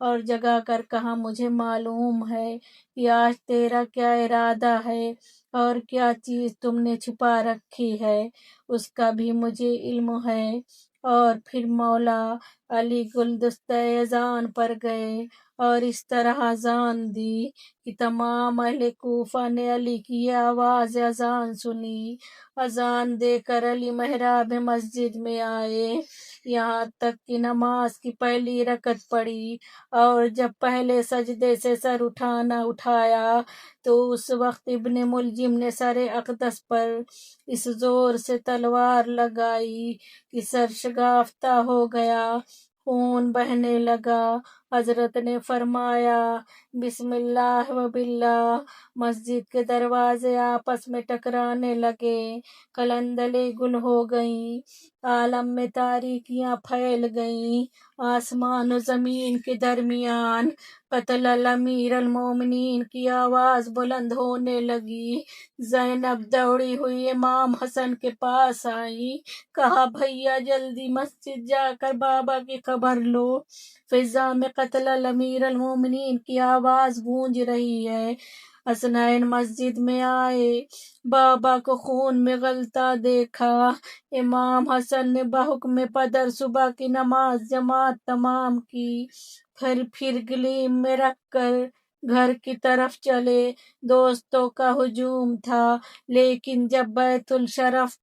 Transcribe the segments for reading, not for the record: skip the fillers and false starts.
اور جگا کر کہا مجھے معلوم ہے کہ آج تیرا کیا ارادہ ہے اور کیا چیز تم نے چھپا رکھی ہے، اس کا بھی مجھے علم ہے۔ اور پھر مولا علی گلدستہ اذان پر گئے اور اس طرح اذان دی کہ تمام اہل کوفہ نے علی کی آواز اذان سنی۔ اذان دے کر علی محراب مسجد میں آئے، یہاں تک کہ نماز کی پہلی رکعت پڑھی، اور جب پہلے سجدے سے سر اٹھایا تو اس وقت ابن ملجم نے سر اقدس پر اس زور سے تلوار لگائی کہ سر شگافتہ ہو گیا، خون بہنے لگا۔ حضرت نے فرمایا بسم اللہ و باللہ، مسجد کے دروازے آپس میں ٹکرانے لگے، قلندلیں گل ہو گئیں، عالم میں تاریکیاں پھیل گئیں، آسمان و زمین کے درمیان قتل الامیر المومنین کی آواز بلند ہونے لگی۔ زینب دوڑی ہوئی امام حسن کے پاس آئی، کہا بھیا جلدی مسجد جا کر بابا کی خبر لو، فضا میں قتل الامیر المومنین کی آواز گونج رہی ہے۔ حسنین مسجد میں آئے، بابا کو خون میں غلطہ دیکھا۔ امام حسن نے بحکم پدر صبح کی نماز جماعت تمام کی، پھر گلیم میں رکھ کر گھر کی طرف چلے۔ دوستوں کا ہجوم تھا، لیکن جب بیت الشرف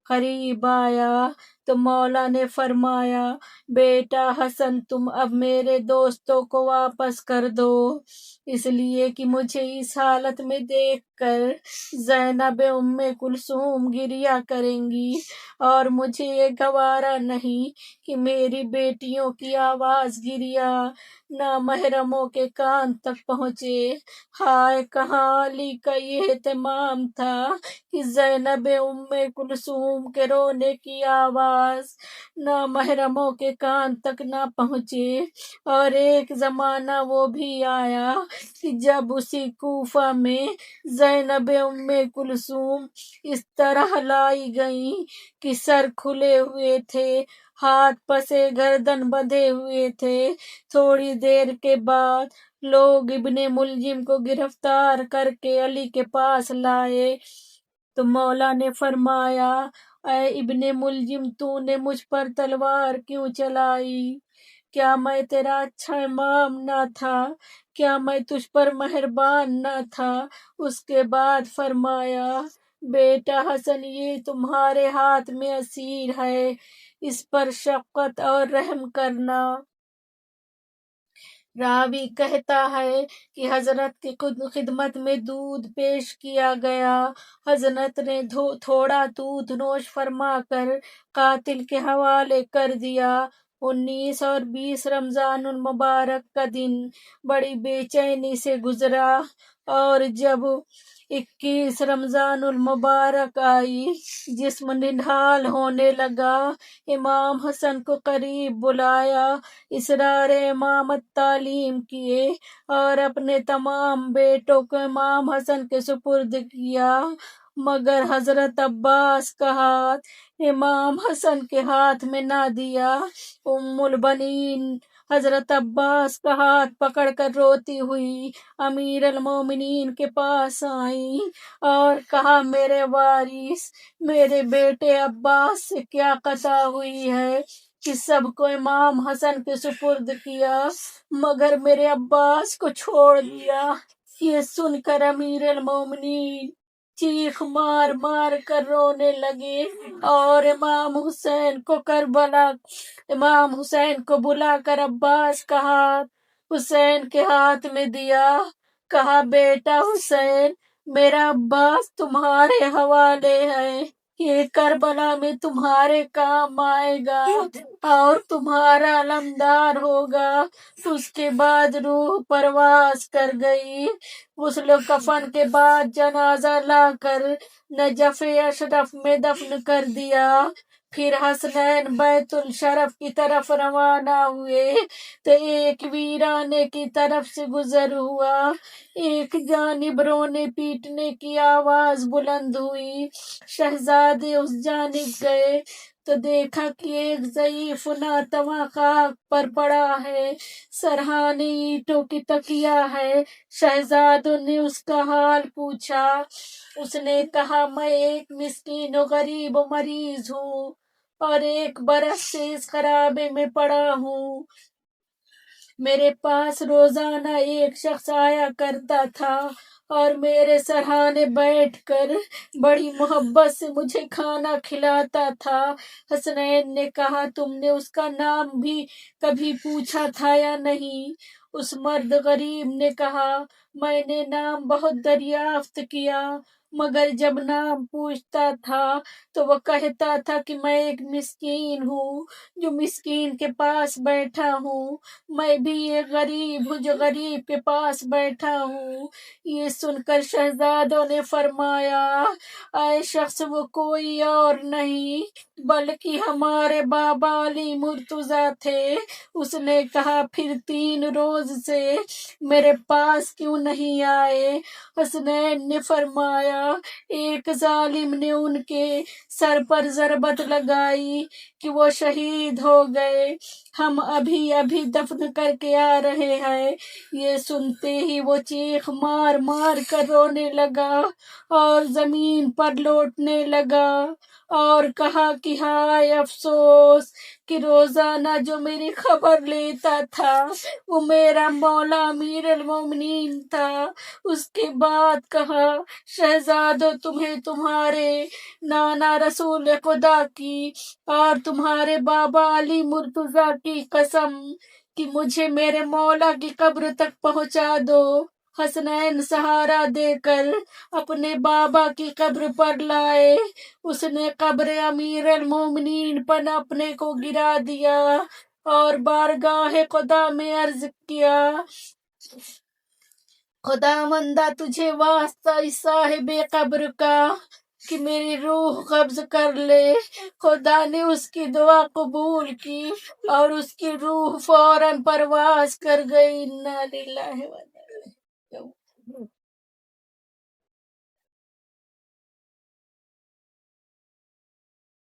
قریب آیا تو مولا نے فرمایا بیٹا حسن تم اب میرے دوستوں کو واپس کر دو، اس لیے کہ مجھے اس حالت میں دیکھ کر زینب ام کلثوم گریہ کریں گی، اور مجھے یہ گوارا نہیں کہ میری بیٹیوں کی آواز گریہ نامحرموں کے کان تک پہنچے۔ ہائے کہاں علی کا یہ اہتمام تھا کہ زینب ام کلثوم کے رونے کی آواز نامحرموں کے کان تک نہ پہنچے۔ اور ایک زمانہ وہ بھی آیا کہ جب اسی کوفہ میں زینب ام کلثوم اس طرح لائی گئیں کہ سر کھلے ہوئے تھے، ہاتھ پسے گردن بندھے ہوئے تھے۔ تھوڑی دیر کے بعد لوگ ابن ملجم کو گرفتار کر کے علی کے پاس لائے تو مولا نے فرمایا اے ابن ملجم تو نے مجھ پر تلوار کیوں چلائی؟ کیا میں تیرا اچھا امام نہ تھا؟ کیا میں تجھ پر مہربان نہ تھا؟ اس کے بعد فرمایا بیٹا حسن یہ تمہارے ہاتھ میں اسیر ہے، اس پر شفقت اور رحم کرنا۔ راوی کہتا ہے کہ حضرت کی خدمت میں دودھ پیش کیا گیا، حضرت نے تھوڑا دودھ نوش فرما کر قاتل کے حوالے کر دیا۔ 19 اور 20 رمضان المبارک کا دن بڑی بے چینی سے گزرا، اور جب 21 رمضان المبارک آئی، جسم نڈھال ہونے لگا، امام حسن کو قریب بلایا، اسرار امامت تعلیم کیے اور اپنے تمام بیٹوں کو امام حسن کے سپرد کیا، مگر حضرت عباس کا ہاتھ امام حسن کے ہاتھ میں نہ دیا۔ ام البنین حضرت عباس کا ہاتھ پکڑ کر روتی ہوئی امیر المومنین کے پاس آئیں اور کہا میرے وارث، میرے بیٹے عباس سے کیا خطا ہوئی ہے کہ سب کو امام حسن کے سپرد کیا مگر میرے عباس کو چھوڑ دیا۔ یہ سن کر امیر المومنین چیخ مار مار کر رونے لگے اور امام حسین کو بلا کر عباس کا ہاتھ حسین کے ہاتھ میں دیا، کہا بیٹا حسین میرا عباس تمہارے حوالے ہے، یہ کربلا میں تمہارے کام آئے گا اور تمہارا علمدار ہوگا۔ اس کے بعد روح پرواز کر گئی۔ غسل و کفن کے بعد جنازہ لا کر نجف اشرف میں دفن کر دیا۔ پھر حسنین بیت الشرف کی طرف روانہ ہوئے تو ایک ویرانے کی طرف سے گزر ہوا، ایک جانب رونے پیٹنے کی آواز بلند ہوئی، شہزادے اس جانب گئے تو دیکھا کہ ایک ضعیف ناتواں خاک پر پڑا ہے، سرہانے اینٹوں کی تکیا ہے۔ شہزادوں نے اس کا حال پوچھا، اس نے کہا میں ایک مسکین و غریب و مریض ہوں اور 1 برس سے اس خرابے میں پڑا ہوں۔ میرے پاس روزانہ ایک شخص آیا کرتا تھا اور میرے سرہانے بیٹھ کر بڑی محبت سے مجھے کھانا کھلاتا تھا۔ حسنین نے کہا تم نے اس کا نام بھی کبھی پوچھا تھا یا نہیں؟ اس مرد غریب نے کہا میں نے نام بہت دریافت کیا، مگر جب نام پوچھتا تھا تو وہ کہتا تھا کہ میں ایک مسکین ہوں جو مسکین کے پاس بیٹھا ہوں، میں بھی ایک غریب ہوں جو غریب کے پاس بیٹھا ہوں۔ یہ سن کر شہزادوں نے فرمایا اے شخص وہ کوئی اور نہیں بلکہ ہمارے بابا علی مرتضیٰ تھے۔ اس نے کہا پھر 3 روز سے میرے پاس کیوں نہیں آئے؟ حسنین نے فرمایا ایک ظالم نے ان کے سر پر ضربت لگائی کہ وہ شہید ہو گئے، ہم ابھی ابھی دفن کر کے آ رہے ہیں۔ یہ سنتے ہی وہ چیخ مار مار کر رونے لگا اور زمین پر لوٹنے لگا اور کہا کہ ہائے افسوس کہ روزانہ جو میری خبر لیتا تھا وہ میرا مولا امیر المومنین تھا۔ اس کے بعد کہا شہزادو تمہیں تمہارے نانا رسول خدا کی اور تمہارے بابا علی مرتضیٰ کی قسم کہ مجھے میرے مولا کی قبر تک پہنچا دو۔ حسنین سہارا دے کر اپنے بابا کی قبر پر لائے۔ اس نے قبر امیر المومنین پر اپنے کو گرا دیا اور بارگاہ خدا میں عرض کیا خداوندا تجھے واسطہ اس صاحب قبر کا کہ میری روح قبض کر لے۔ خدا نے اس کی دعا قبول کی اور اس کی روح فوراً پرواز کر گئی۔ انا للہ و انا